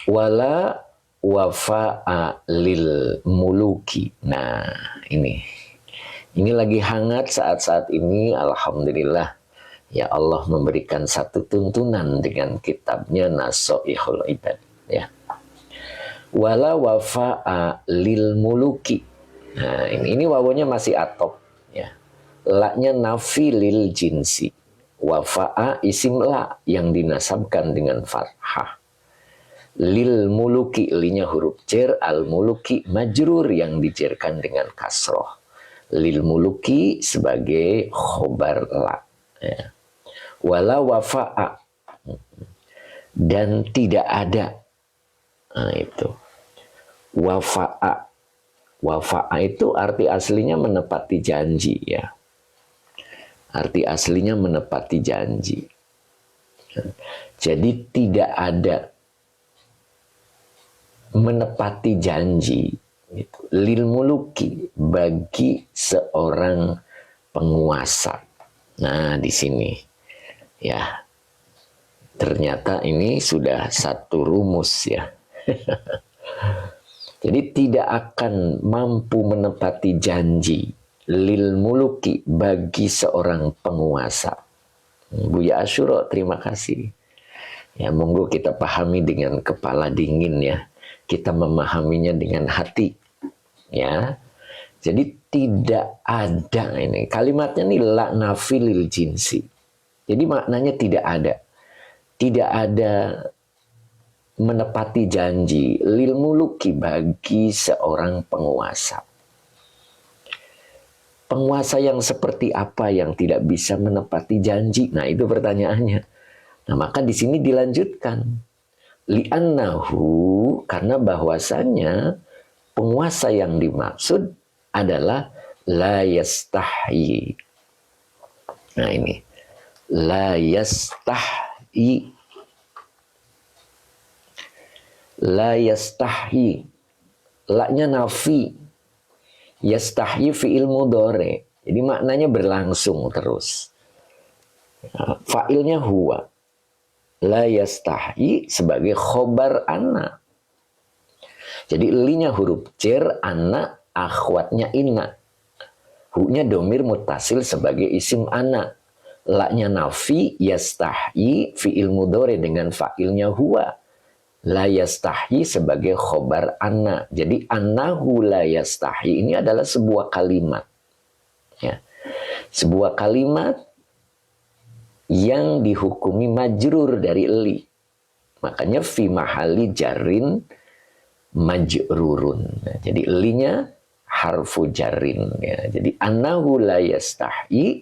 Wala wafa'a lil muluki. Nah, ini lagi hangat saat-saat ini. Alhamdulillah, ya Allah memberikan satu tuntunan dengan kitabnya Nasoihul Ibad, ya. Wala wafa'a lil muluki. Nah, ini wawonya masih atop, ya. La-nya nafi lil jinsi. Wafa'a isim la yang dinasabkan dengan fathah. Lil muluki, linya huruf jar, al muluki majrur yang dijerkan dengan kasroh. Lil muluki sebagai khobar la, ya. Wala wafa'a, dan tidak ada. Nah, itu wafa'a. Wafa'a itu arti aslinya menepati janji, ya. Arti aslinya menepati janji. Jadi tidak ada menepati janji gitu. Lil muluki, bagi seorang penguasa. Nah, di sini ya, ternyata ini sudah satu rumus, ya. Jadi tidak akan mampu menepati janji lil muluki, bagi seorang penguasa. Buya Asyura, terima kasih. Ya, monggo kita pahami dengan kepala dingin, ya. Kita memahaminya dengan hati, ya. Jadi tidak ada, ini kalimatnya nih la nafi lil jinsi. Jadi maknanya tidak ada menepati janji lil muluki, bagi seorang penguasa. Penguasa yang seperti apa yang tidak bisa menepati janji? Nah, itu pertanyaannya. Nah, maka di sini dilanjutkan. Li'annahu, karena bahwasanya penguasa yang dimaksud adalah la yastahyi. Nah, ini la yastahyi. La yastahyi, la-nya nafi, yastahyi fi'il mudhari. Jadi maknanya berlangsung terus. Fa'ilnya huwa. La yastahyi sebagai khobar anna. Jadi linya huruf jar, anna akhwatnya inna. Hu-nya domir mutasil sebagai isim anna. La-nya nafi, yastahyi fi'il mudhari dengan fa'ilnya huwa. La yastahyi sebagai khobar anna. Jadi annahu la yastahyi ini adalah sebuah kalimat, ya. Sebuah kalimat yang dihukumi majrur dari li. Makanya fi mahali jarin majrurun. Nah, jadi linya harfu jarin, ya. Jadi annahu la yastahyi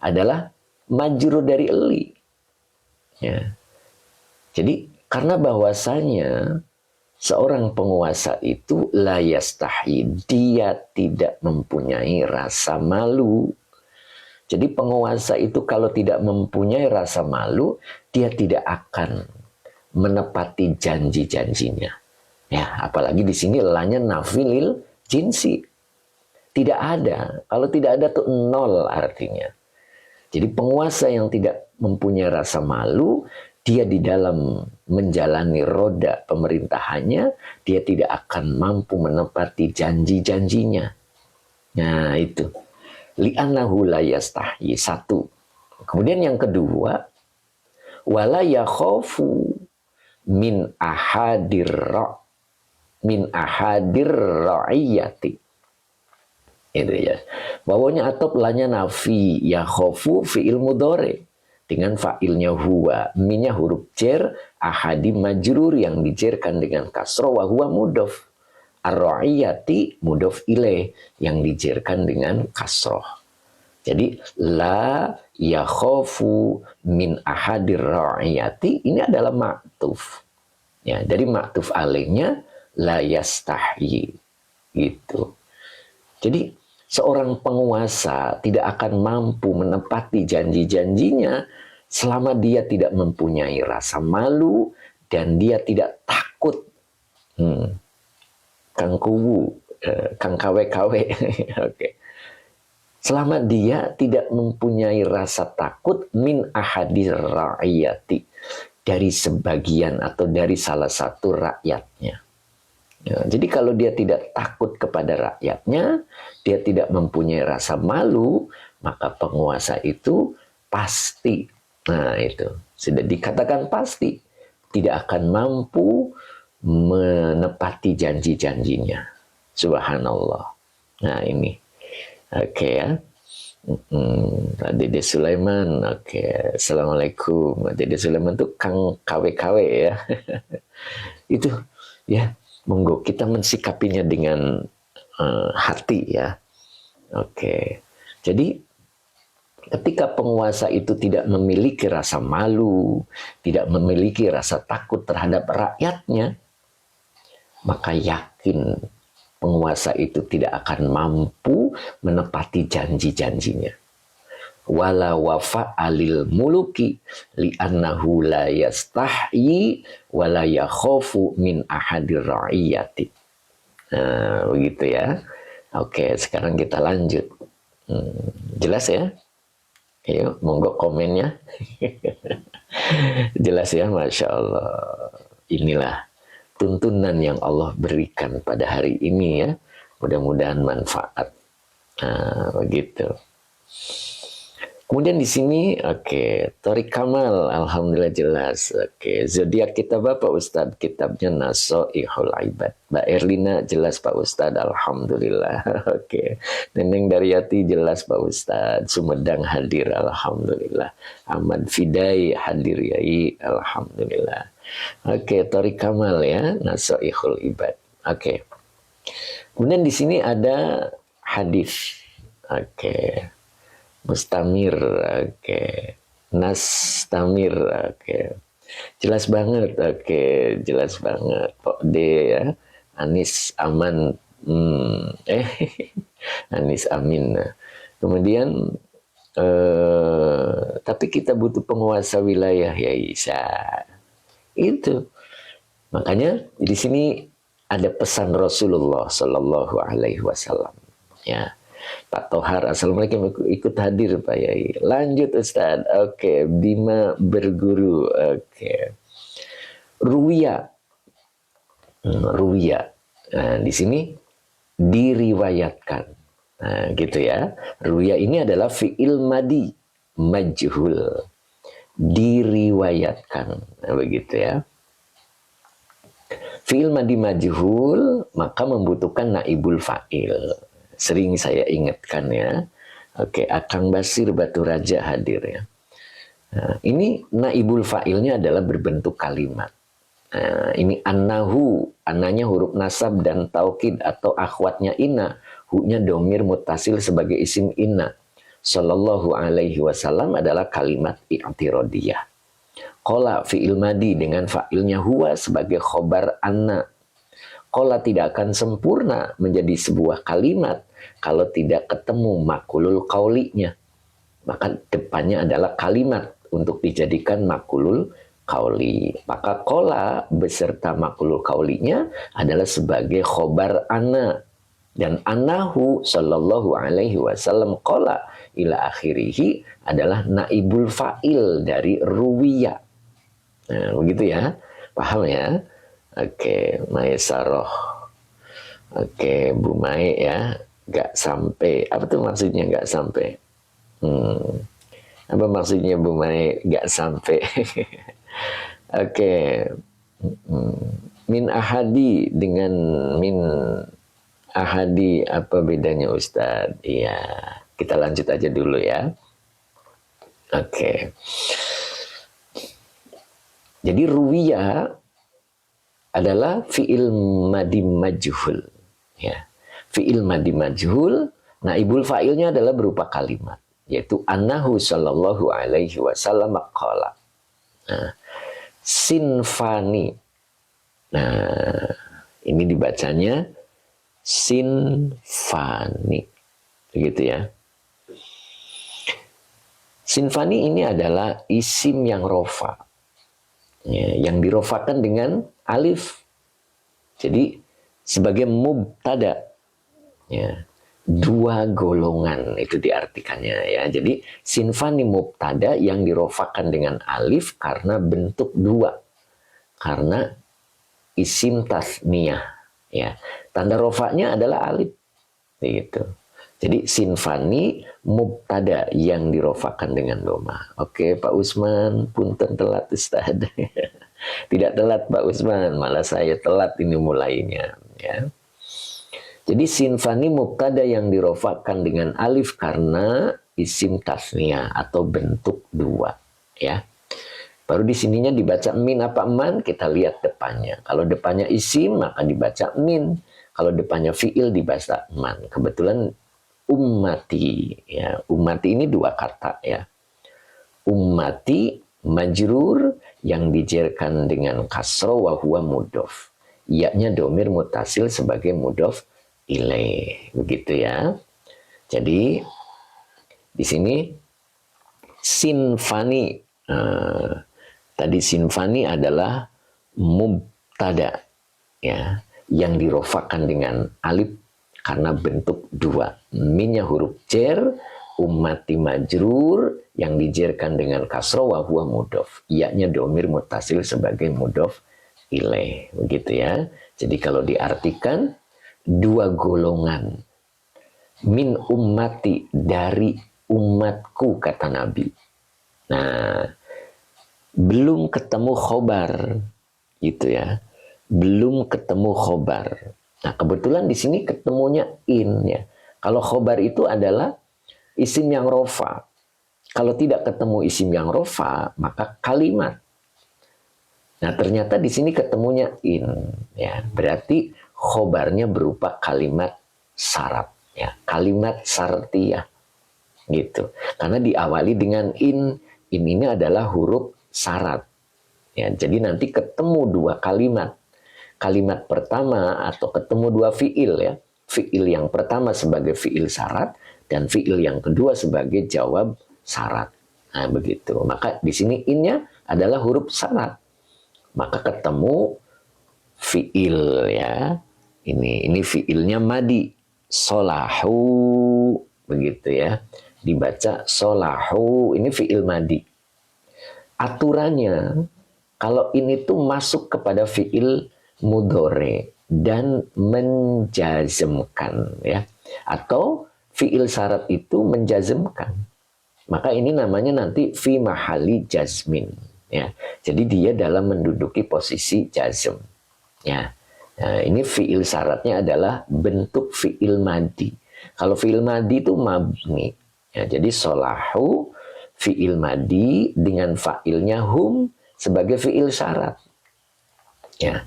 adalah majrur dari li, ya. Jadi karena bahwasanya seorang penguasa itu la yastahyi, dia tidak mempunyai rasa malu. Jadi penguasa itu kalau tidak mempunyai rasa malu, dia tidak akan menepati janji-janjinya. Ya, apalagi di sini lanya nafilil jinsi. Tidak ada. Kalau tidak ada tuh nol artinya. Jadi penguasa yang tidak mempunyai rasa malu, dia di dalam menjalani roda pemerintahannya, dia tidak akan mampu menepati janji-janjinya. Nah, itu. Li'annahu la yastahyi, satu. Kemudian yang kedua, wala yakhafu min ahadir ra'iyati. Itu, ya. Wawanya atop, lanya nafi, yakhafu fi'il mudhari dengan fa'ilnya huwa, minnya huruf jar, ahadi majrur yang dijerkan dengan kasroh, wa huwa mudhof. Ar-ra'iyati mudhof ilaih yang dijerkan dengan kasroh. Jadi la yakhafu min ahadir ra'iyati ini adalah ma'tuf. Ya, dari ma'tuf alaihnya la yastahyi. Gitu. Jadi seorang penguasa tidak akan mampu menepati janji-janjinya selama dia tidak mempunyai rasa malu dan dia tidak takut. Kang kuwu, kang kawe-kawe. Oke. Selama dia tidak mempunyai rasa takut min ahadir ra'iyati, dari sebagian atau dari salah satu rakyatnya. Ya, jadi kalau dia tidak takut kepada rakyatnya, dia tidak mempunyai rasa malu, maka penguasa itu pasti, nah itu sudah dikatakan pasti, tidak akan mampu menepati janji-janjinya. Subhanallah. Nah ini, oke ya. Pak Dede Sulaiman, oke. Assalamualaikum. Dede Sulaiman tuh Kang KW-KW ya. Itu ya, monggo kita mensikapinya dengan hati ya. Oke. Jadi ketika penguasa itu tidak memiliki rasa malu, tidak memiliki rasa takut terhadap rakyatnya, maka yakin penguasa itu tidak akan mampu menepati janji-janjinya. Wala wafa alil muluki li'annahu la yastahyi wala yakhafu min ahadir ra'iyati. Nah, begitu ya. Oke, sekarang kita lanjut. Jelas ya? Ayo, monggo komennya. Jelas ya, Masya Allah. Inilah tuntunan yang Allah berikan pada hari ini ya. Mudah-mudahan manfaat. Nah, begitu. Kemudian di sini, oke, Torik Kamal, alhamdulillah jelas. Oke, zodiak kita Bapak Ustadz, kitabnya Nasoihul Ibad. Mbak Erlina jelas Pak Ustadz, alhamdulillah. Oke, Neneng Daryati jelas Pak Ustadz. Sumedang hadir, alhamdulillah. Ahmad Fidai hadir yai, alhamdulillah. Oke, Torik Kamal ya, Nasoihul Ibad. Oke. Kemudian di sini ada hadis. Oke. Mustamir, oke. Nastamir, oke. Jelas banget, oke. Jelas banget. Pok D ya. Anis Aman. Anis Amin. Kemudian, tapi kita butuh penguasa wilayah ya Isa. Itu. Makanya di sini ada pesan Rasulullah Shallallahu Alaihi Wasallam. Ya. Pak Tohar, assalamualaikum, ikut hadir Pak Yai. Lanjut Ustadz. Oke, Bima berguru. Oke. Ruwiya. Ruwiya. Nah, di sini diriwayatkan. Nah, gitu ya. Ruwiya ini adalah fi'il madi majhul. Diriwayatkan. Nah, begitu ya. Fi'il madi majhul maka membutuhkan naibul fa'il. Sering saya ingatkan ya. Oke, Akang Basir Batu Raja hadir ya. Nah, ini naibul fa'ilnya adalah berbentuk kalimat. Nah, ini annahu, ananya huruf nasab dan taukid atau akhwatnya inna. Hu-nya domir mutasil sebagai isim inna. Sallallahu alaihi wasallam adalah kalimat i'tirodiyah. Qala fi'il madi dengan fa'ilnya huwa sebagai khobar anna. Qala tidak akan sempurna menjadi sebuah kalimat kalau tidak ketemu makulul qaulinya. Maka depannya adalah kalimat untuk dijadikan makulul qauli. Maka qala beserta makulul qaulinya adalah sebagai khobar anna. Dan annahu sallallahu alaihi wasallam qala ila akhirihi adalah naibul fa'il dari ruwiya. Nah, begitu ya. Paham ya? Oke, Mae Saroh. Oke, Bu Mae ya. Gak sampai. Apa tuh maksudnya gak sampai? Apa maksudnya Bu Mae gak sampai? Oke. Min ahadi dengan min ahadi apa bedanya Ustadz? Iya, kita lanjut aja dulu ya. Oke. Jadi ruwiya adalah fi'il madi majhul. Ya. Fi'il madi majhul, naibul fa'ilnya adalah berupa kalimat. Yaitu annahu sallallahu alaihi wasallam qala. Nah, sinfani. Nah, ini dibacanya sinfani. Begitu ya. Sinfani ini adalah isim yang rofa. Ya, yang dirofakan dengan alif. Jadi sebagai mubtada. Ya. dua golongan, itu diartikannya ya. Jadi sinfani mubtada yang dirofakan dengan alif karena bentuk dua, karena isim tasniyah ya. Tanda rofaknya adalah alif gitu. Jadi sinfani mubtada yang dirofakan dengan doma. Oke Pak Usman, punten telat Ustaz. Tidak telat Pak Usman, malah saya telat ini mulainya ya. Jadi sinfani mubtada yang dirofakan dengan alif karena isim tasniyah atau bentuk dua ya. Baru di sininya dibaca min apa man, kita lihat depannya. Kalau depannya isim maka dibaca min. Kalau depannya fiil dibaca man. Kebetulan ummati ya. Ummati ini dua kata ya. Ummati majrur yang dijerkan dengan kasro wa huwa mudhof. Iya-nya domir mutasil sebagai mudhof ilaih. Begitu ya. Jadi di sini sinfani. Tadi sinfani adalah mubtada ya, yang dirofakan dengan alif karena bentuk dua. Minnya huruf jar, ummati majrur yang dijerkan dengan kasro wa huwa mudhof. Iya-nya domir mutasil sebagai mudhof ilaih. Begitu ya. Jadi kalau diartikan dua golongan min ummati dari umatku kata Nabi. Nah, belum ketemu khobar gitu ya. Belum ketemu khobar. Nah, kebetulan di sini ketemunya in ya. Kalau khobar itu adalah isim yang rofa. Kalau tidak ketemu isim yang rofa, maka kalimat. Nah, ternyata di sini ketemunya in ya. Berarti khobarnya berupa kalimat syarat ya, kalimat syartiyah gitu. Karena diawali dengan in ini adalah huruf syarat ya. Jadi nanti ketemu dua kalimat. Kalimat pertama atau ketemu dua fiil ya. Fiil yang pertama sebagai fiil syarat dan fiil yang kedua sebagai jawab syarat. Nah, begitu. Maka di sini innya adalah huruf syarat. Maka ketemu fiil ya. Ini fiilnya madi. Solahu begitu ya. Dibaca solahu, ini fiil madi. Aturannya kalau ini tuh masuk kepada fiil mudhore dan menjazmkan ya, atau fiil syarat itu menjazmkan, maka ini namanya nanti fi mahali jazmin ya. Jadi dia dalam menduduki posisi jazm ya. Nah, ini fiil syaratnya adalah bentuk fiil madi. Kalau fiil madi itu mabni ya, jadi solahu fiil madi dengan fa'ilnya hum sebagai fiil syarat ya.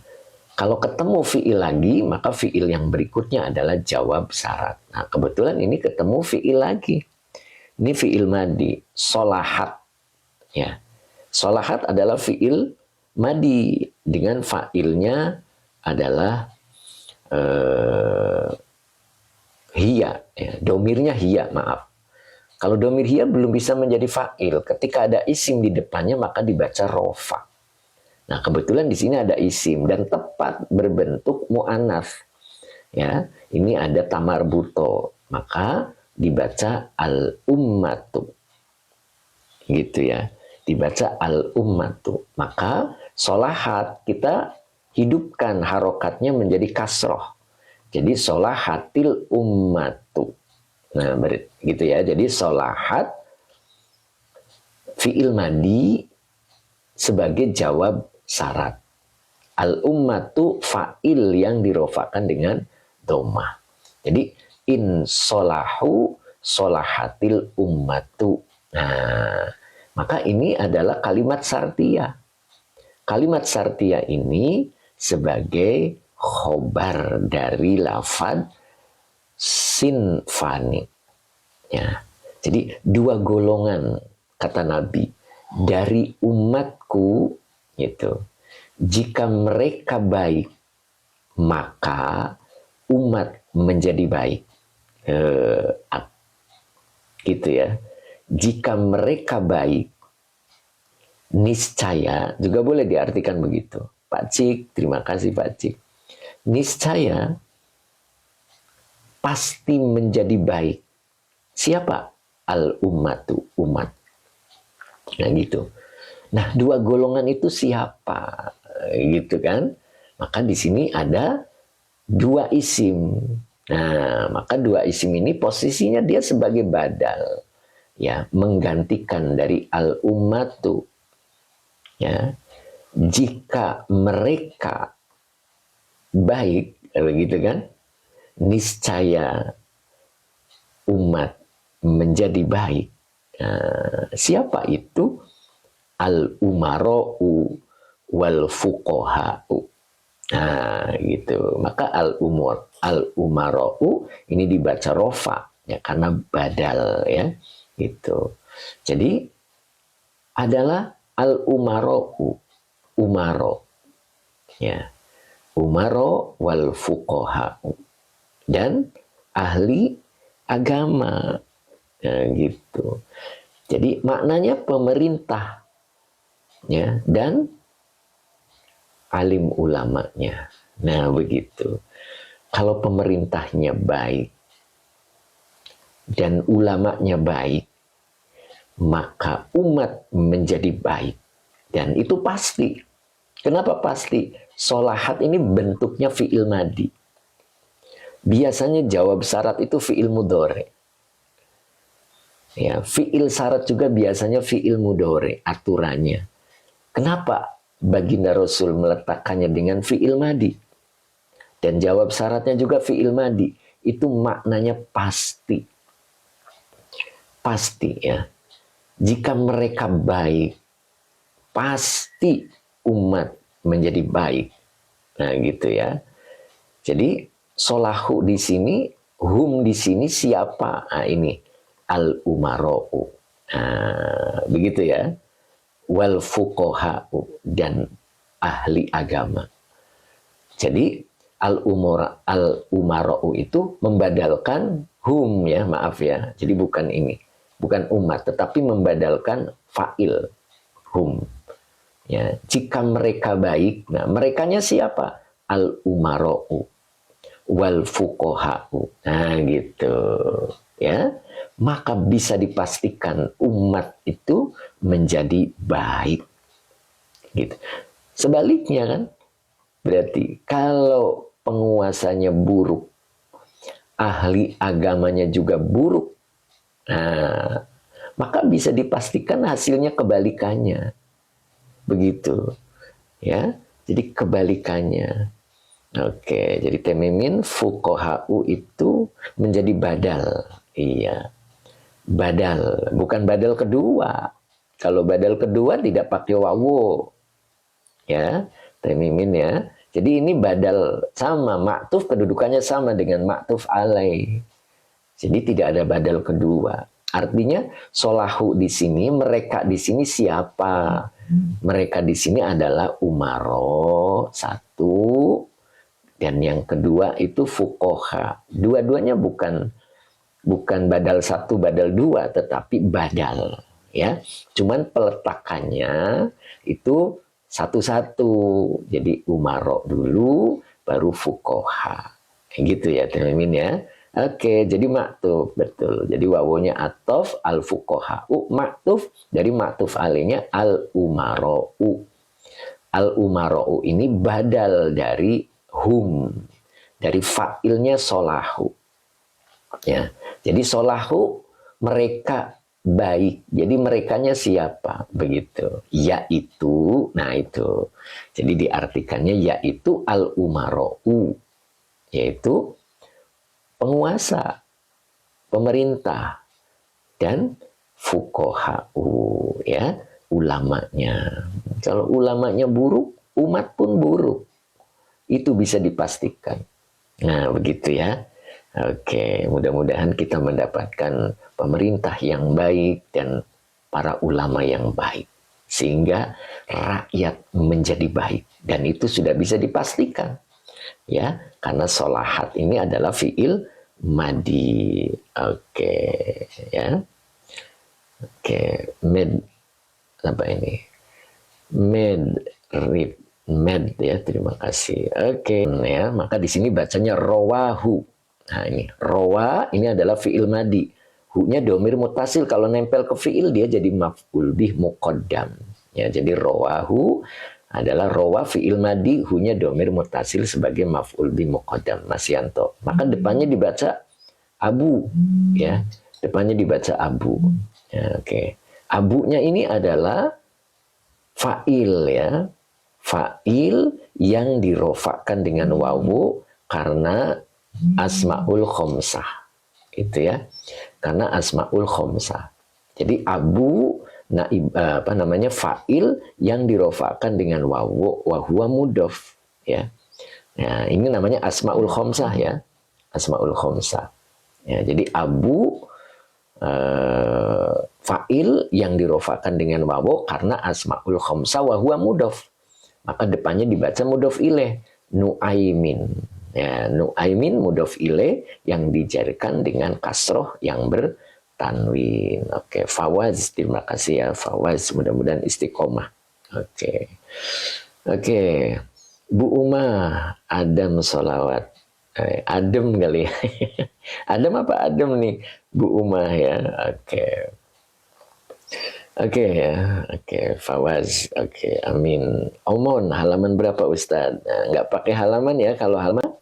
Kalau ketemu fiil lagi, maka fiil yang berikutnya adalah jawab syarat. Nah, kebetulan ini ketemu fiil lagi. Ini fiil madi, solahat. Ya. Solahat adalah fiil madi dengan fa'ilnya adalah hiya. Ya. Domirnya hiya, maaf. Kalau domir hiya belum bisa menjadi fa'il. Ketika ada isim di depannya, maka dibaca rofa. Nah, kebetulan di sini ada isim dan tepat berbentuk mu'anats. Ya, ini ada tamar buto, maka dibaca al-ummatu. Gitu ya. Dibaca al-ummatu. Maka solahat kita hidupkan harokatnya menjadi kasroh. Jadi solahatil ummatu. Nah, gitu ya. Jadi solahat fi'il madi sebagai jawab syarat. Al-ummatu fa'il yang dirofakan dengan domah. Jadi in solahu solahatil ummatu. Nah, maka ini adalah kalimat syartiyah. Kalimat syartiyah ini sebagai khobar dari lafad sinfani. Ya. Jadi dua golongan kata Nabi dari umatku itu. Jika mereka baik, maka umat menjadi baik. Gitu ya. Jika mereka baik, niscaya, juga boleh diartikan begitu. Pak Cik, terima kasih Pak Cik. Niscaya pasti menjadi baik. Siapa? Al-ummatu, umat. Nah gitu. Nah, dua golongan itu siapa? Gitu kan? Maka di sini ada dua isim. Nah, maka dua isim ini posisinya dia sebagai badal. Ya, menggantikan dari al-ummatu. Ya. Jika mereka baik, begitu kan? Niscaya umat menjadi baik. Nah, siapa itu? Al-umara'u wal fuqaha'u. Nah, gitu. Maka al-umara'u ini dibaca rofa ya karena badal ya. Gitu. Jadi adalah al-umara'u, umaro ya. Umaro wal fuqaha'u dan ahli agama. Nah, gitu. Jadi maknanya pemerintah ya dan alim ulamanya. Nah, begitu. Kalau pemerintahnya baik dan ulamanya baik, maka umat menjadi baik. Dan itu pasti. Kenapa pasti? Solahat ini bentuknya fi'il madi. Biasanya jawab syarat itu fi'il mudhari. Ya, fi'il syarat juga biasanya fi'il mudhari aturannya. Kenapa baginda Rasul meletakkannya dengan fi'il madi? Dan jawab syaratnya juga fi'il madi. Itu maknanya pasti. Pasti ya. Jika mereka baik, pasti umat menjadi baik. Nah, gitu ya. Jadi solahu di sini, hum di sini siapa? Nah, ini al-umara'u. Nah, begitu ya. Wal fuqaha'u dan ahli agama. Jadi al-umara'u itu membadalkan hum ya, maaf ya. Jadi bukan ini, bukan umat, tetapi membadalkan fa'il hum. Ya, jika mereka baik, nah merekanya siapa? Al-umara'u wal fuqaha'u. Nah, gitu. Ya. Maka bisa dipastikan umat itu menjadi baik. Gitu. Sebaliknya kan, berarti kalau penguasanya buruk, ahli agamanya juga buruk, nah, maka bisa dipastikan hasilnya kebalikannya. Begitu. Ya. Jadi kebalikannya. Oke, jadi temimin fuqaha'u itu menjadi badal. Iya. Badal, bukan badal kedua. Kalau badal kedua tidak pakai wawu. Ya, temimin ya. Jadi ini badal sama, maktuf kedudukannya sama dengan maktuf alai. Jadi tidak ada badal kedua. Artinya solahu di sini, mereka di sini siapa? Mereka di sini adalah umaro satu dan yang kedua itu fuqaha. Dua-duanya bukan badal satu, badal dua, tetapi badal. Ya, cuman peletakannya itu satu-satu. Jadi umaro dulu, baru fuqaha. Gitu ya, teman-teman ya. Oke, jadi maktuf, betul. Jadi wawunya atof al-fuqaha'u, maktuf dari maktuf alainya al-umara'u. Al-umara'u ini badal dari hum, dari fa'ilnya solahu. Ya, jadi solahu mereka baik. Jadi merekanya siapa? Begitu. Yaitu, nah itu. Jadi diartikannya yaitu al-umara'u, yaitu penguasa, pemerintah, dan fuqaha'u, ya, ulamanya. Kalau ulamanya buruk, umat pun buruk. Itu bisa dipastikan. Nah, begitu ya. Oke, mudah-mudahan kita mendapatkan pemerintah yang baik dan para ulama yang baik. Sehingga rakyat menjadi baik. Dan itu sudah bisa dipastikan. Ya, karena solahat ini adalah fi'il madi. Oke, ya. Oke, med apa ini? Med ya, terima kasih. Oke, ya, maka di sini bacanya rawahu. Nah ini rowa ini adalah fi'il madi. Hu-nya domir mutasil, kalau nempel ke fi'il dia jadi maf'ul bih muqaddam. Ya, jadi rawahu adalah rawa fi'il madi, hu-nya domir mutasil sebagai maf'ul bih muqaddam. Mas Yanto. Maka depannya dibaca abu, ya. Depannya dibaca abu. Ya, oke. Abunya ini adalah fa'il, ya. Fa'il yang dirofakkan dengan wawu karena asmaul khomsah. Itu ya. Karena asmaul khomsah. Jadi abu naib, fa'il yang dirofakkan dengan wawu wa huwa mudhof, ya. Nah, ini namanya asmaul khomsah, ya. Asmaul khomsah. Ya, jadi abu fa'il yang dirofakkan dengan wawu karena asmaul khomsah wa huwa mudhof. Maka depannya dibaca mudhof ilaih, Nuaimin. Ya, Nuaimin mudhof ilaih yang dijadikan dengan kasroh yang bertanwin. Oke, Fawaz, terima kasih ya Fawaz, mudah-mudahan istiqomah. Oke. Oke. Bu Umah, Adam sholawat. Adem kali ya. Adem apa Adem nih? Bu Umah ya. Oke. Oke ya, oke Fawaz, oke amin. Omon, halaman berapa Ustadz? Nah, nggak pakai halaman ya, kalau halaman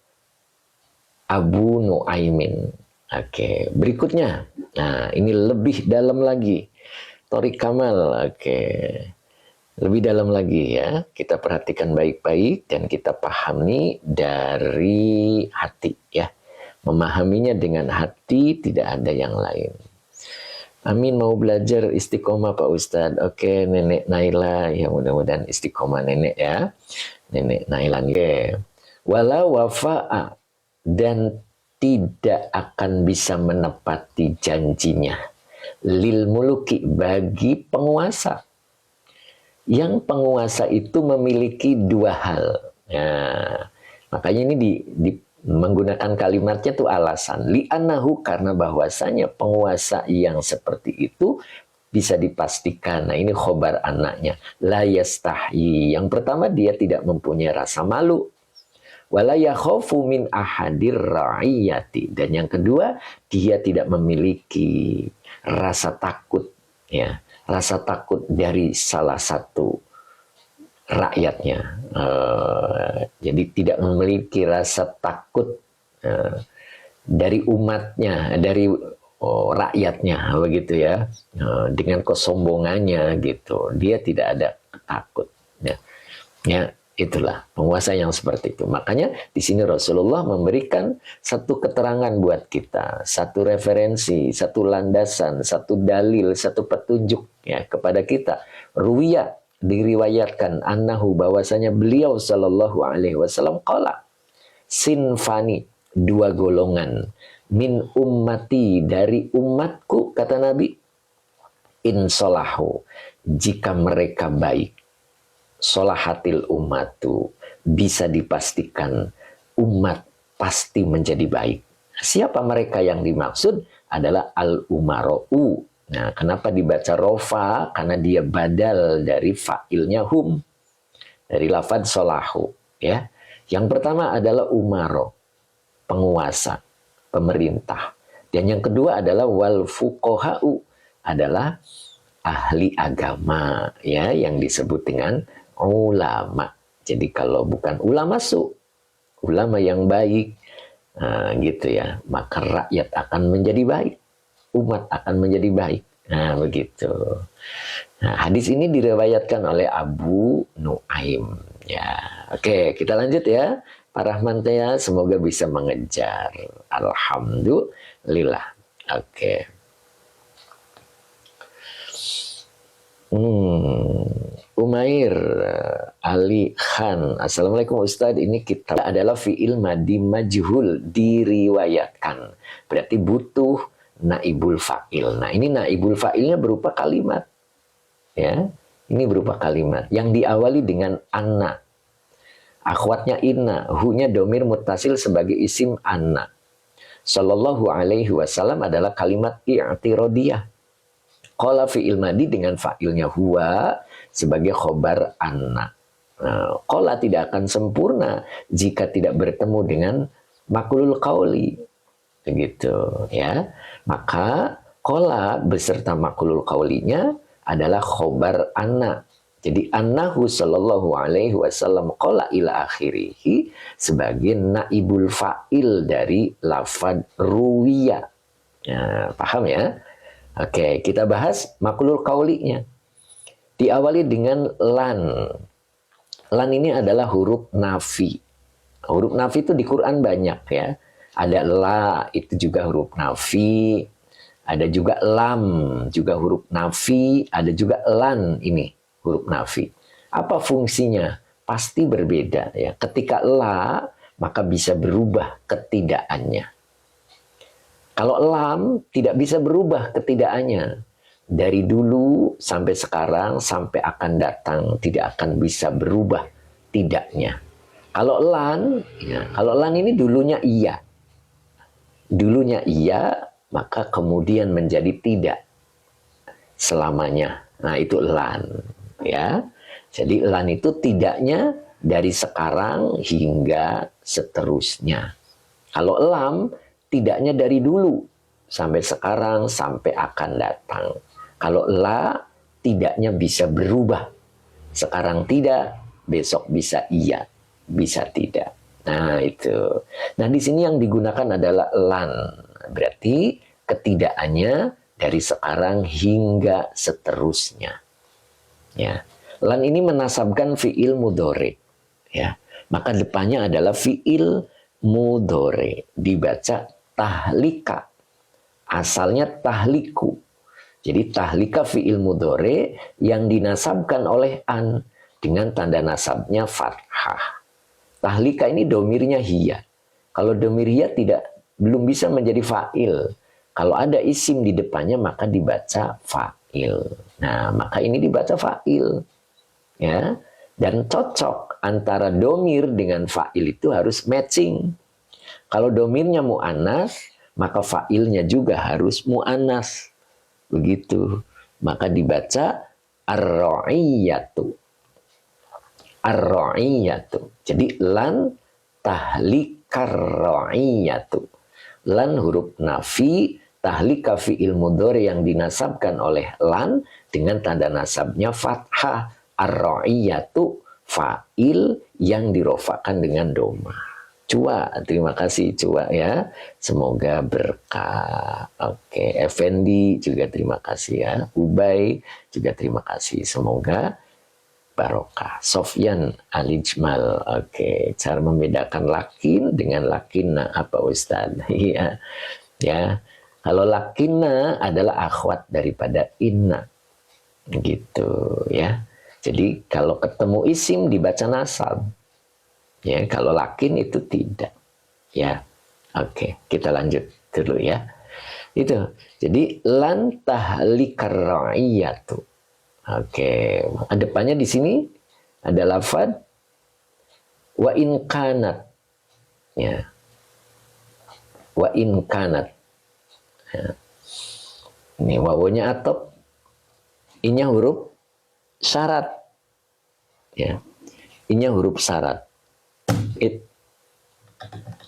Abu Nuaimin. Oke, berikutnya. Nah, ini lebih dalam lagi. Torik Kamal, oke. Lebih dalam lagi ya. Kita perhatikan baik-baik dan kita pahami dari hati ya. Memahaminya dengan hati, tidak ada yang lain. Amin, mau belajar istiqomah Pak Ustadz. Oke, Nenek Naila, ya mudah-mudahan istiqomah Nenek ya. Nenek Naila. Oke. Walau wafa'a, dan tidak akan bisa menepati janjinya. Lil muluki, bagi penguasa. Yang penguasa itu memiliki dua hal. Nah, makanya ini menggunakan kalimatnya tuh alasan li'annahu, karena bahwasanya penguasa yang seperti itu bisa dipastikan. Nah, ini khobar anaknya, la yastahi. Yang pertama, dia tidak mempunyai rasa malu. Wala yakhafu min ahadir ra'iyati. Dan yang kedua, dia tidak memiliki rasa takut, ya, rasa takut dari salah satu rakyatnya. Jadi tidak memiliki rasa takut dari umatnya, dari rakyatnya, begitu ya. Dengan kesombongannya gitu, dia tidak ada takut. Ya, itulah penguasa yang seperti itu. Makanya di sini Rasulullah memberikan satu keterangan buat kita, satu referensi, satu landasan, satu dalil, satu petunjuk ya kepada kita. Ruwiya, diriwayatkan annahu, bahwasanya beliau sallallahu alaihi wasallam qala, sinfani, dua golongan, min ummati, dari umatku, kata Nabi, insolahu, jika mereka baik, solahatil ummatu, bisa dipastikan umat pasti menjadi baik. Siapa mereka yang dimaksud? Adalah al-umara'u. Nah, kenapa dibaca rofa? Karena dia badal dari fa'ilnya hum, dari lafad solahu. Ya. Yang pertama adalah umaro, penguasa, pemerintah. Dan yang kedua adalah wal fuqaha'u, adalah ahli agama, ya, yang disebut dengan ulama. Jadi kalau bukan ulama ulama yang baik, gitu ya, maka rakyat akan menjadi baik, umat akan menjadi baik. Nah, begitu. Nah, hadis ini diriwayatkan oleh Abu Nuaim. Ya, oke, kita lanjut ya. Pak Rahman ya, semoga bisa mengejar. Alhamdulillah. Oke. Umair Ali Khan, assalamualaikum Ustadz, ini kita adalah fi'il madi majhul, diriwayatkan, berarti butuh naibul fa'il. Nah, ini naibul fa'ilnya berupa kalimat, ya, ini berupa kalimat yang diawali dengan anna, akhwatnya inna, hu-nya domir mutasil sebagai isim anna. Sallallahu alaihi wasallam adalah kalimat i'tirodiyah. Qala fi'il madi dengan fa'ilnya huwa sebagai khobar anna. Qala tidak akan sempurna jika tidak bertemu dengan makulul qauli. begitu ya. Maka kola beserta makulul kaulinya adalah khobar anna. Jadi annahu sallallahu alaihi wasallam kola ila akhirihi sebagai naibul fa'il dari lafad ruwiya. Ya, paham ya? Oke, kita bahas makulul kaulinya. Diawali dengan lan. Lan ini adalah huruf nafi. Huruf nafi itu di Quran banyak ya. Ada la, itu juga huruf nafi. Ada juga lam, juga huruf nafi. Ada juga lan, ini huruf nafi. Apa fungsinya? Pasti berbeda ya. Ketika la, maka bisa berubah ketidakannya. Kalau lam tidak bisa berubah ketidakannya. Dari dulu sampai sekarang sampai akan datang tidak akan bisa berubah tidaknya. Kalau lan, ya, kalau lan ini dulunya iya. Dulunya iya, maka kemudian menjadi tidak selamanya. Nah, itu lan, ya. Jadi lan itu tidaknya dari sekarang hingga seterusnya. Kalau lam tidaknya dari dulu sampai sekarang sampai akan datang. Kalau la tidaknya bisa berubah. Sekarang tidak, besok bisa iya, bisa tidak. Nah, itu. Nah, di sini yang digunakan adalah lan. Berarti ketidaknya dari sekarang hingga seterusnya. Ya. Lan ini menasabkan fiil mudhari. Ya. Maka depannya adalah fiil mudhari. Dibaca tahlika. Asalnya tahliku. Jadi tahlika fi'il mudhari yang dinasabkan oleh an dengan tanda nasabnya fathah. Tahlika ini domirnya hiya. Kalau domir hiya belum bisa menjadi fa'il. Kalau ada isim di depannya maka dibaca fa'il. Nah, maka ini dibaca fa'il. Ya. Dan cocok antara domir dengan fa'il itu harus matching. Kalau domirnya mu'annas, maka fa'ilnya juga harus mu'annas. Begitu. Maka dibaca ar-ra'iyatu. Ar-ra'iyatu. Jadi lan tahlikar ra'iyatu. Lan huruf nafi, tahlika fi'il mudhari yang dinasabkan oleh lan dengan tanda nasabnya fathah. Ar-ra'iyatu fa'il yang dirofakan dengan doma. Cua, terima kasih Cua ya. Semoga berkah. Oke, Effendi juga terima kasih ya. Ubay juga terima kasih. Semoga barokah. Sofyan Alijmal. Oke, cara membedakan lakin dengan lakinna apa Ustaz? Iya. Ya. Kalau lakinna adalah akhwat daripada inna. Gitu ya. Jadi kalau ketemu isim dibaca nasab. Ya, kalau lakin itu tidak. Ya. Oke, kita lanjut dulu ya. Itu. Jadi lan tahlikar ra'iyatu. Oke, depannya di sini ada lafad wa in kanat. Ya. Wa in kanat. Ya. Ini wawunya atop. Inya huruf syarat. Ya. Inya huruf syarat.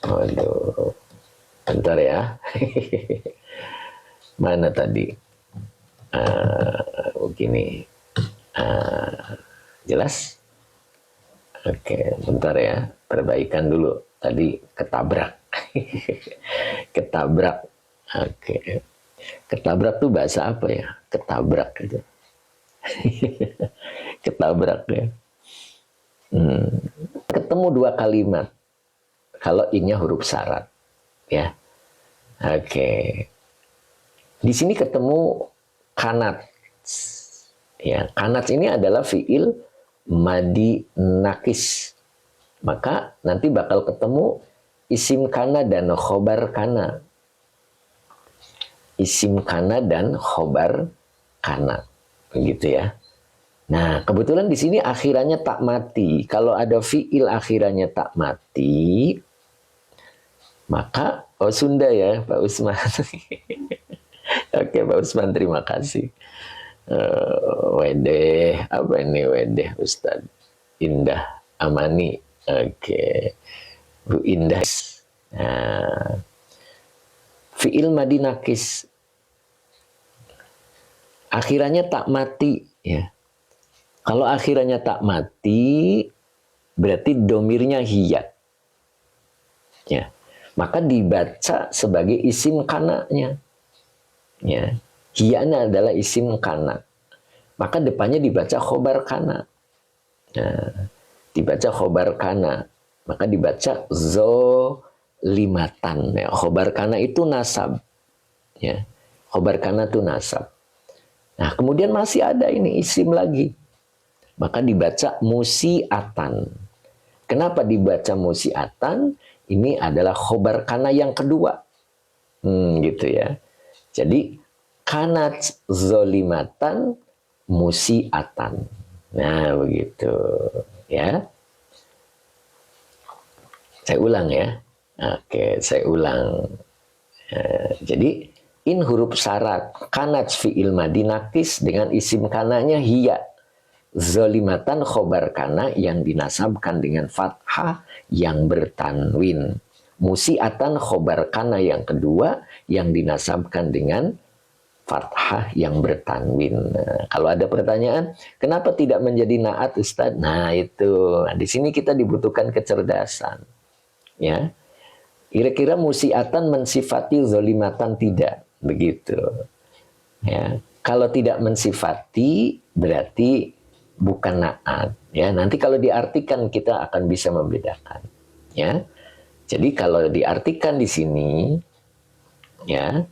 Waduh, bentar ya. Mana tadi? Begini. Jelas? Oke, bentar ya. Perbaikan dulu. Tadi ketabrak. Ketabrak. Oke. Ketabrak tuh bahasa apa ya? Ketabrak gitu. Ketabrak ya. Ketemu dua kalimat. Kalau inya huruf syarat, ya. Oke. Di sini ketemu kanat. Ya, kanat ini adalah fiil madi nakis. Maka nanti bakal ketemu isim kana dan khobar kana. Isim kana dan khobar kana. Begitu ya. Nah, kebetulan di sini akhirannya tak mati. Kalau ada fiil akhirannya tak mati, maka Sunda ya, Pak Usman. Oke, Pak Usman, terima kasih. Wedeh, apa ini Wedeh, Ustaz? Indah Amani. Oke, Bu Indah. Nah, fi'il madinakis. Akhirannya tak mati, ya. Kalau akhirannya tak mati, berarti domirnya hiya. Ya. Maka dibaca sebagai isim kananya. Ya. Hiyanya adalah isim kana. Maka depannya dibaca khobar kana. Nah, dibaca khobar kana. Maka dibaca zolimatan. Ya. Khobar kana itu nasab. Ya. Khobar kana itu nasab. Nah, kemudian masih ada ini isim lagi. Maka dibaca musiatan. Kenapa dibaca musiatan? Ini adalah khobar kana yang kedua. Gitu ya. Jadi, kanat zolimatan musiatan. Nah, begitu. Ya. Saya ulang ya. Oke, saya ulang. Jadi, in huruf syarat kanat fi'il madinakis dengan isim kananya hiya. Zolimatan khobar kana yang dinasabkan dengan fathah yang bertanwin. Musiatan khobar kana yang kedua yang dinasabkan dengan fathah yang bertanwin. Nah, kalau ada pertanyaan, kenapa tidak menjadi naat Ustaz? Nah, itu. Nah, di sini kita dibutuhkan kecerdasan. Ya. Kira-kira musiatan mensifati zolimatan tidak? Begitu. Ya. Kalau tidak mensifati berarti bukan naat. Ya. Nanti kalau diartikan kita akan bisa membedakan. Ya. Jadi kalau diartikan di sini, ya,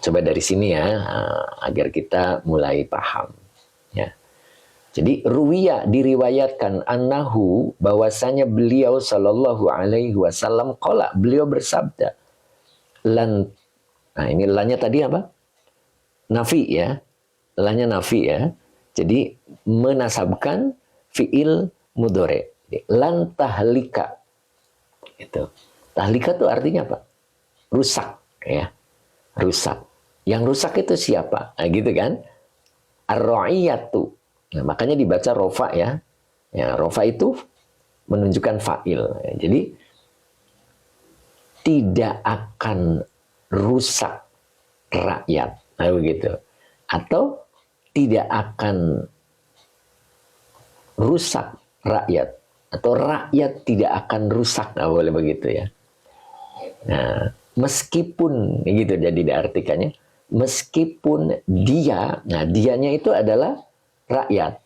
coba dari sini ya, agar kita mulai paham. Ya. Jadi ruwiya diriwayatkan annahu bahwasanya beliau sallallahu alaihi wasallam qala, beliau bersabda lan. Nah, ini lannya tadi apa? Nafi ya. Lannya nafi ya. Jadi menasabkan fiil mudhari. Lan tahlika. Itu. Tahlika itu artinya apa? Rusak ya. Rusak. Yang rusak itu siapa? Nah, gitu kan? Ar-ra'iyatu. Nah, makanya dibaca rofa ya. Ya, rofa itu menunjukkan fa'il. Jadi tidak akan rusak rakyat. Nah, begitu. Atau tidak akan rusak rakyat. Atau rakyat tidak akan rusak. Nah, boleh begitu ya. Nah, meskipun, gitu jadi diartikannya, meskipun dia, nah dianya itu adalah rakyat.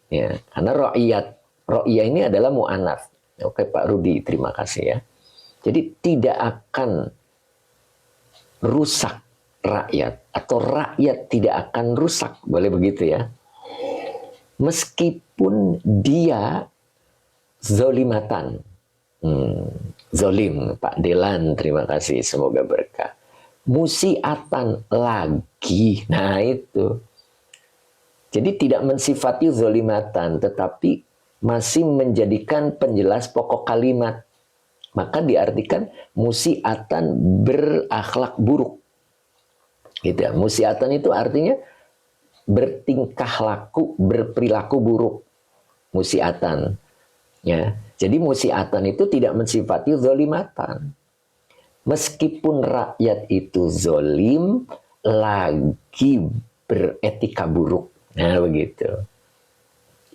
Ya, karena ro'iyah ini adalah mu'anats. Oke Pak Rudi, terima kasih ya. Jadi tidak akan rusak rakyat atau rakyat tidak akan rusak, boleh begitu ya. Meskipun dia zolimatan. Zolim, Pak Delan, terima kasih, semoga berkah. Musiatan lagi, nah itu. Jadi tidak mensifati zolimatan, tetapi masih menjadikan penjelas pokok kalimat. Maka diartikan musiatan berakhlak buruk. Gitu ya. Musiatan itu artinya bertingkah laku, berperilaku buruk. Musiatan. Ya. Jadi musiatan itu tidak mensifati zolimatan. Meskipun rakyat itu zolim, lagi beretika buruk. Nah begitu.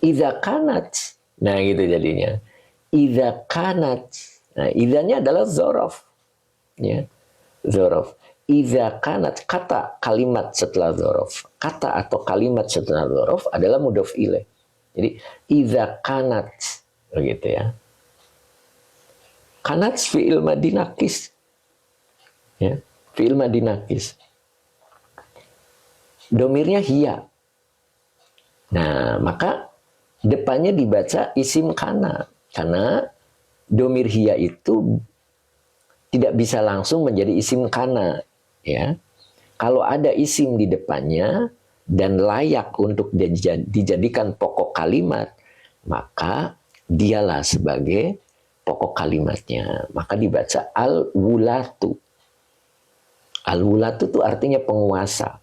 Iza kanat. Nah gitu jadinya. Iza kanat. Nah idanya adalah zorof. Ya. Zorof. Iza kanat. Kata kalimat setelah zorof. Kata atau kalimat setelah zorof adalah mudhof ilaih. Jadi iza kanat. Begitu ya. Kanat fi'il madinakis. Ya, fi'il madinakis. Domirnya hiya. Nah, maka depannya dibaca isim kana. Karena domir hiya itu tidak bisa langsung menjadi isim kana. Ya. Kalau ada isim di depannya dan layak untuk dijadikan pokok kalimat, maka dialah sebagai pokok kalimatnya. Maka dibaca al-wulatu. Al-wulatu itu artinya penguasa.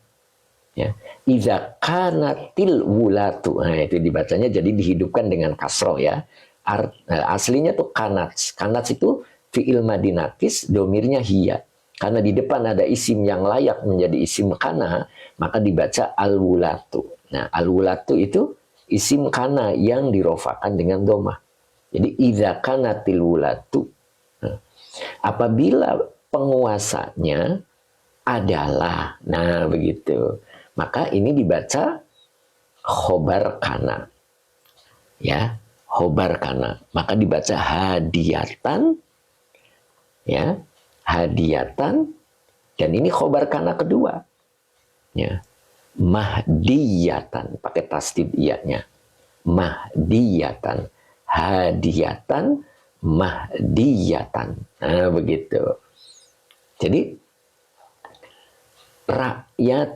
Ya. Iza kanatil wulatu. Nah, itu dibacanya jadi dihidupkan dengan kasroh ya. Aslinya tuh kanats. Kanats itu fi'il madinakis, domirnya hiya. Karena di depan ada isim yang layak menjadi isim kana, maka dibaca al-wulatu. Nah, al-wulatu itu isim kana yang dirofakan dengan domah. Jadi idza kanatil wulatu. Nah, apabila penguasanya adalah, nah begitu. Maka ini dibaca khobar kana. Ya, khobar kana. Maka dibaca hadiyatan, ya, hadiyatan, dan ini khobar kana kedua, ya, mahdiyatan, pakai tasdid iya-nya, mahdiyatan, hadiyatan, mahdiyatan. Nah, begitu. Jadi rakyat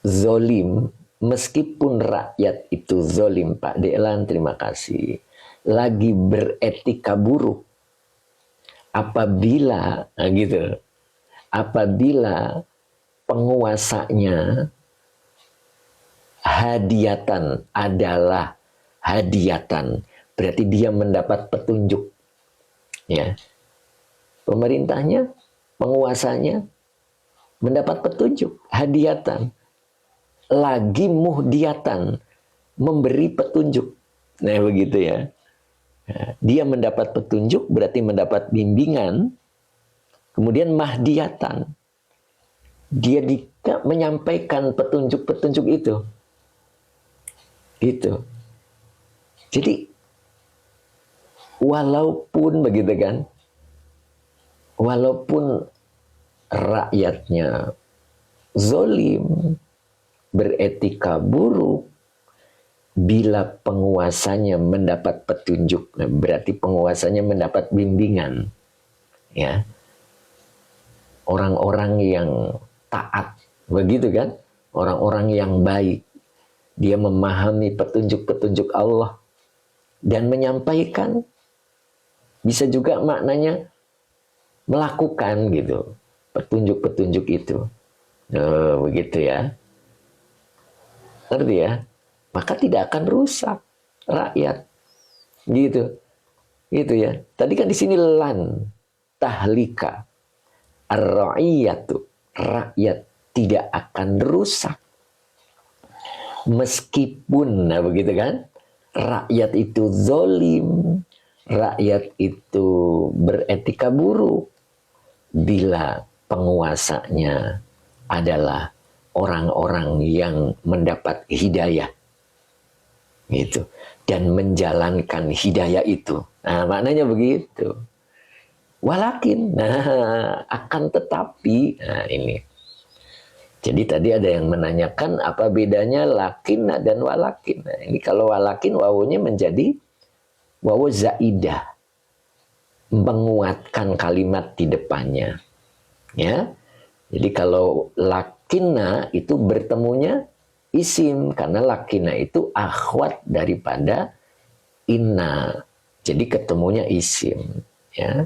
zolim, meskipun rakyat itu zolim, Pak Delan, terima kasih, lagi beretika buruk, apabila, nah gitu, apabila penguasanya hadiyatan adalah hadiyatan, berarti dia mendapat petunjuk, ya. Pemerintahnya, penguasanya mendapat petunjuk, hadiyatan. Lagi muhdiyatan, memberi petunjuk. Nah, begitu ya. Dia mendapat petunjuk berarti mendapat bimbingan. Kemudian mahdiyatan, dia menyampaikan petunjuk-petunjuk itu. Gitu. Jadi walaupun begitu kan, walaupun rakyatnya zolim, beretika buruk, bila penguasanya mendapat petunjuk, berarti penguasanya mendapat bimbingan, ya. Orang-orang yang taat, begitu kan? Orang-orang yang baik, dia memahami petunjuk-petunjuk Allah dan menyampaikan, bisa juga maknanya melakukan gitu petunjuk-petunjuk itu. Begitu ya. Ngerti ya? Maka tidak akan rusak rakyat. Gitu. Gitu ya. Tadi kan di sini lan tahlika ar-ra'iyatu, rakyat tidak akan rusak. Meskipun, nah begitu kan? Rakyat itu zolim, rakyat itu beretika buruk, bila penguasanya adalah orang-orang yang mendapat hidayah, gitu, dan menjalankan hidayah itu. Nah, maknanya begitu. Walakin, nah, akan tetapi, nah ini. Jadi tadi ada yang menanyakan apa bedanya lakin dan walakin. Nah, ini kalau walakin wawunya menjadi wawu zaidah, menguatkan kalimat di depannya. Ya. Jadi kalau lakinna itu bertemunya isim, karena lakinna itu akhwat daripada inna. Jadi ketemunya isim, ya.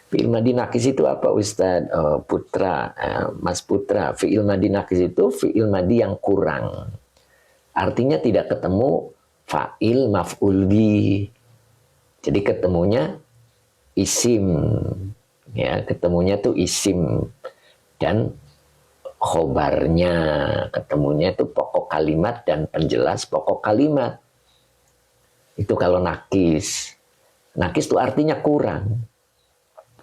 Fi'il madi nakis itu apa Ustadz? Putra, Mas Putra. Fi'il madi nakis itu fi'il madi yang kurang. Artinya tidak ketemu fa'il maf'ul bi. Jadi ketemunya isim, ya, ketemunya tuh isim dan khobarnya, ketemunya itu pokok kalimat dan penjelas pokok kalimat. Itu kalau nakis. Nakis itu artinya kurang.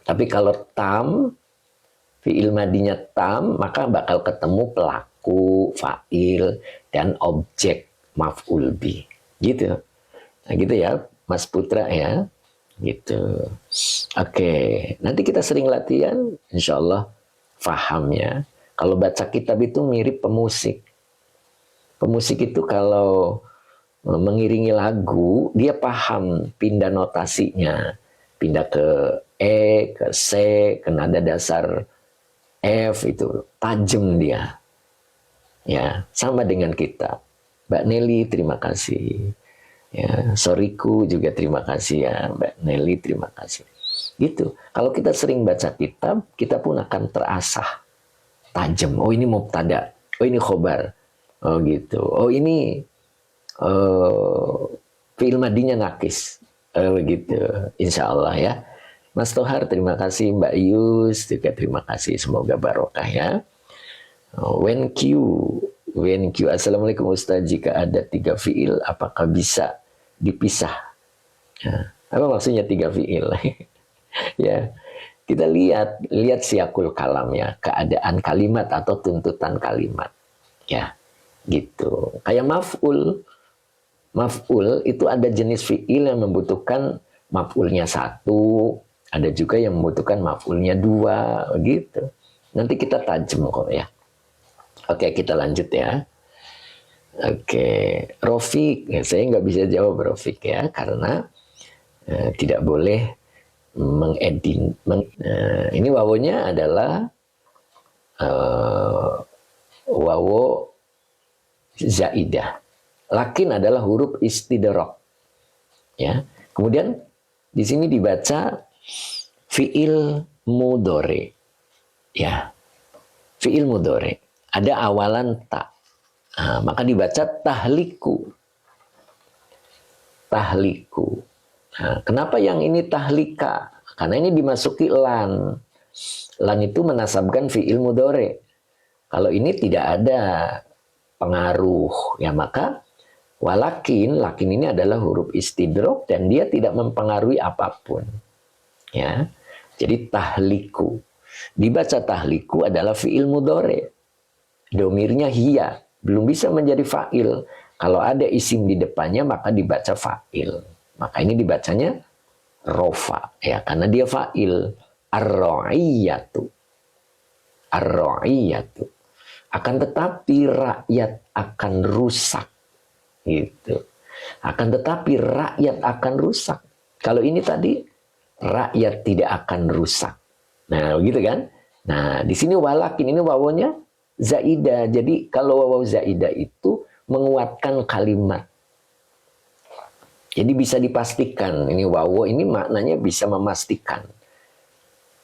Tapi kalau tam, fi'il madinya tam, maka bakal ketemu pelaku, fa'il, dan objek maf'ul bi. Gitu. Nah gitu ya, Mas Putra ya. Gitu. Oke, nanti kita sering latihan, insya Allah faham ya. Kalau baca kitab itu mirip pemusik. Pemusik itu kalau mengiringi lagu, dia paham pindah notasinya. Pindah ke E, ke C, ke nada dasar F, itu tajam dia. Ya, sama dengan kita. Mbak Nelly, terima kasih. Ya, Soriku juga terima kasih ya, Mbak Nelly, terima kasih. Gitu. Kalau kita sering baca kitab, kita pun akan terasah tajam. Oh ini mubtada, oh ini khobar, oh gitu. Oh ini fi'il madinya nakis, begitu. Insya Allah ya. Mas Tohar, terima kasih. Mbak Yus juga terima kasih. Semoga barokah ya. When Q. Assalamualaikum Ustaz. Jika ada 3 fiil, apakah bisa dipisah? Ya. Apa maksudnya 3 fiil? Ya, kita lihat siakul kalam ya, keadaan kalimat atau tuntutan kalimat. Ya, gitu. Kayak maf'ul. Maf'ul itu ada jenis fiil yang membutuhkan maf'ulnya 1, ada juga yang membutuhkan maf'ulnya 2, gitu. Nanti kita tajam kok ya. Oke, kita lanjut ya. Oke, Rofik, ya, saya nggak bisa jawab Rofik ya, karena tidak boleh mengedit. Ini wawonya adalah wawo zaidah. Lakin adalah huruf istidrok. Ya, kemudian di sini dibaca fiil mudhari. Ya, fiil mudhari. Ada awalan ta. Nah, maka dibaca tahliku. Tahliku. Nah, kenapa yang ini tahlika? Karena ini dimasuki lan. Lan itu menasabkan fiil mudhari. Kalau ini tidak ada pengaruh, ya maka walakin, lakin ini adalah huruf istidrok dan dia tidak mempengaruhi apapun. Ya. Jadi tahliku. Dibaca tahliku adalah fiil mudhari. Domirnya hiya, belum bisa menjadi fa'il. Kalau ada isim di depannya maka dibaca fa'il. Maka ini dibacanya rofa, ya, karena dia fa'il. Ar-ra'iyatu. Ar-ra'iyatu. Akan tetapi rakyat akan rusak. Gitu. Akan tetapi rakyat akan rusak. Kalau ini tadi rakyat tidak akan rusak. Nah, begitu kan? Nah, di sini walakin ini wawonya zaidah. Jadi kalau wawaw zaidah itu menguatkan kalimat. Jadi bisa dipastikan, ini wawo ini maknanya bisa memastikan.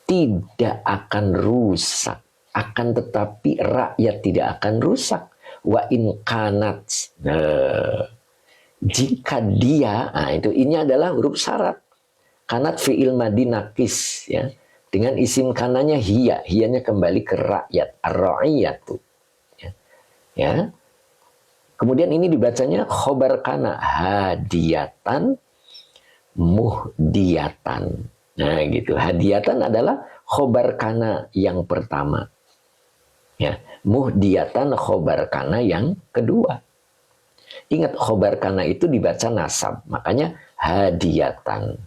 Tidak akan rusak. Akan tetapi rakyat tidak akan rusak. Wa in kanat. Nah, jika dia, nah itu ini adalah huruf syarat. Kanat fi'il madi nakis, ya. Dengan isim kanannya hiya, hiyanya kembali ke rakyat, ar-ra'iyatu. Ya. Ya. Kemudian ini dibacanya khobar kana, hadiyatan, muhdiyatan. Nah gitu, hadiyatan adalah khobar kana yang pertama. Ya. Muhdiyatan khobar kana yang kedua. Ingat, khobar kana itu dibaca nasab, makanya hadiyatan,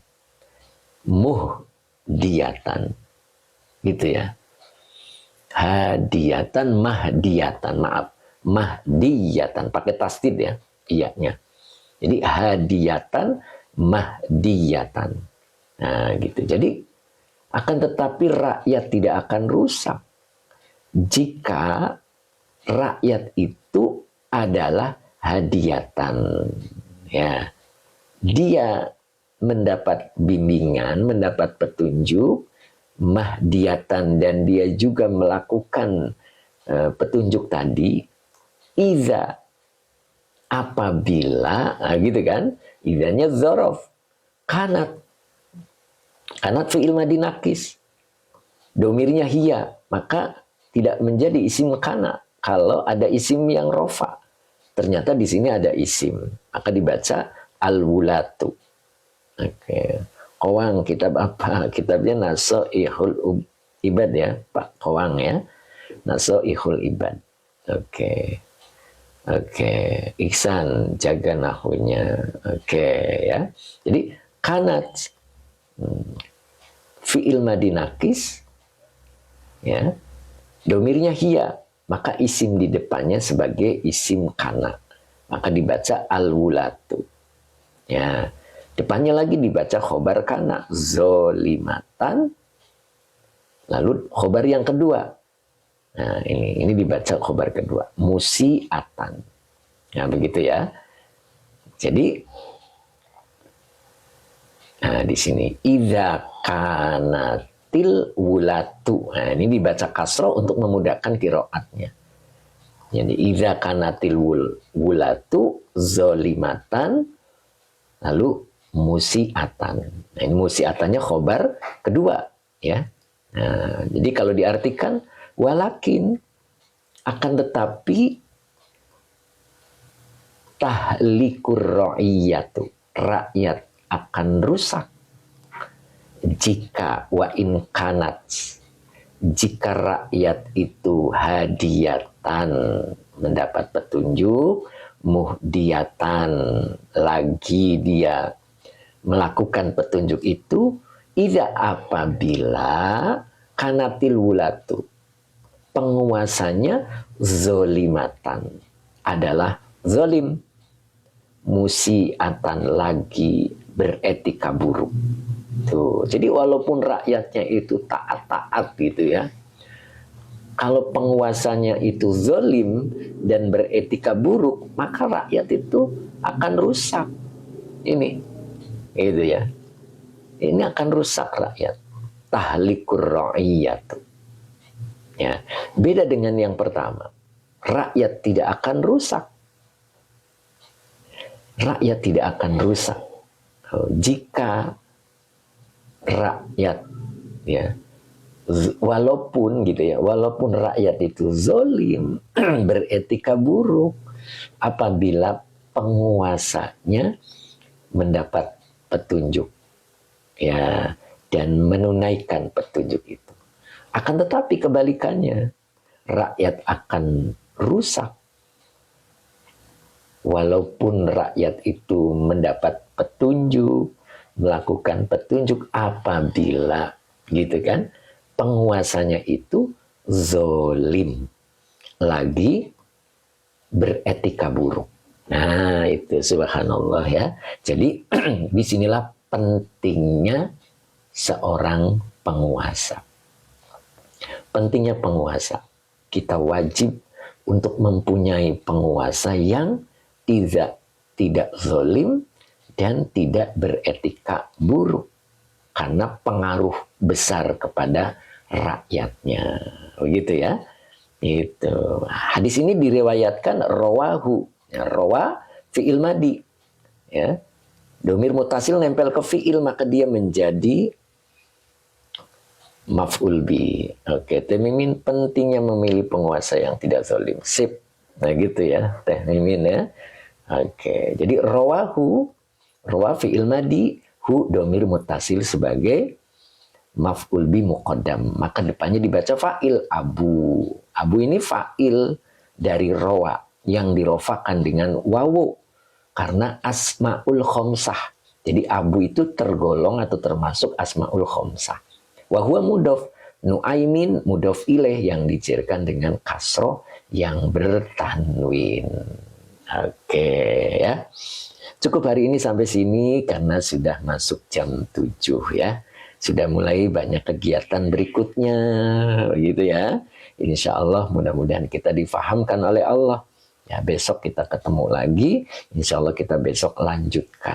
muhdiyatan, gitu ya. Hadiyatan, mahdiyatan, maaf, mahdiyatan, pakai tasdid ya, iyanya. Jadi hadiyatan, mahdiyatan. Nah gitu. Jadi akan tetapi rakyat tidak akan rusak jika rakyat itu adalah hadiyatan. Ya, dia mendapat bimbingan, mendapat petunjuk, mahdiyatan, dan dia juga melakukan petunjuk tadi. Iza, apabila, gitu kan? Izanya dzaraf, kanat fi'il madi nakis, domirnya hiya, maka tidak menjadi isim kana. Kalau ada isim yang rofa, ternyata di sini ada isim, maka dibaca al-wulatu. Oke. Kowang, kitab apa? Kitabnya Nasoihul Ibad ya, Pak Kowang ya. Nasoihul Ibad. Oke. Oke. Iksan, jaga nahunya. Oke ya. Jadi kanat fi'il madi nakis, ya, domirnya hiya, maka isim di depannya sebagai isim kana, maka dibaca al-wulatu. Ya, depannya lagi dibaca khobar kana, zolimatan, lalu khobar yang kedua. Nah, ini dibaca khobar kedua, musiatan. Nah, begitu ya. Jadi nah, di sini idza kanatil wulatu. Nah, ini dibaca kasroh untuk memudahkan qiraatnya. Jadi idza kanatil wulatu zolimatan, lalu musiatan. Nah, ini musiatannya khobar kedua, ya. Nah, jadi kalau diartikan walakin, akan tetapi tahlikur ra'iyatu, rakyat akan rusak jika wa in kanat, jika rakyat itu hadiyatan, mendapat petunjuk, muhdiyatan, lagi dia melakukan petunjuk itu, ida apabila kanatil wulatu, penguasanya zolimatan, adalah zolim, musiatan, lagi beretika buruk. Tuh, jadi walaupun rakyatnya itu taat-taat gitu ya, kalau penguasanya itu zolim dan beretika buruk, maka rakyat itu akan rusak. Ini, itu ya. Ini akan rusak rakyat. Tahlikur ra'iyat. Ya, beda dengan yang pertama. Rakyat tidak akan rusak. Rakyat tidak akan rusak jika rakyat, ya, walaupun gitu ya, walaupun rakyat itu zolim, beretika buruk, apabila penguasanya mendapat petunjuk, ya, dan menunaikan petunjuk itu. Akan tetapi kebalikannya, rakyat akan rusak walaupun rakyat itu mendapat petunjuk, melakukan petunjuk, apabila gitu kan, penguasanya itu zolim, lagi beretika buruk. Nah, itu subhanallah ya. Jadi disinilah pentingnya seorang penguasa. Pentingnya penguasa. Kita wajib untuk mempunyai penguasa yang tidak zolim dan tidak beretika buruk, karena pengaruh besar kepada rakyatnya. Begitu ya. Itu. Hadis ini diriwayatkan rawahu, ya, rawa fi'il madi. Ya. Domir mutasil nempel ke fi'il, maka dia menjadi maf'ul bi. Oke, Teh Mimin, pentingnya memilih penguasa yang tidak zalim. Sip. Nah gitu ya, Teh Mimin ya. Oke, jadi rawahu, rawa fi'il madi, hu domir mutasil sebagai maf'ul bi muqaddam, maka depannya dibaca fa'il. Abu, abu ini fa'il dari rawa yang dirofakan dengan wawu karena asmaul khomsah. Jadi abu itu tergolong atau termasuk asmaul khomsah. Wa huwa mudhof, nuaimin mudhof ilaih yang dicirikan dengan kasroh yang bertanwin. Oke ya. Cukup hari ini sampai sini karena sudah masuk jam 7 ya. Sudah mulai banyak kegiatan berikutnya begitu ya. Insya Allah mudah-mudahan kita difahamkan oleh Allah. Ya, besok kita ketemu lagi. Insya Allah kita besok lanjutkan.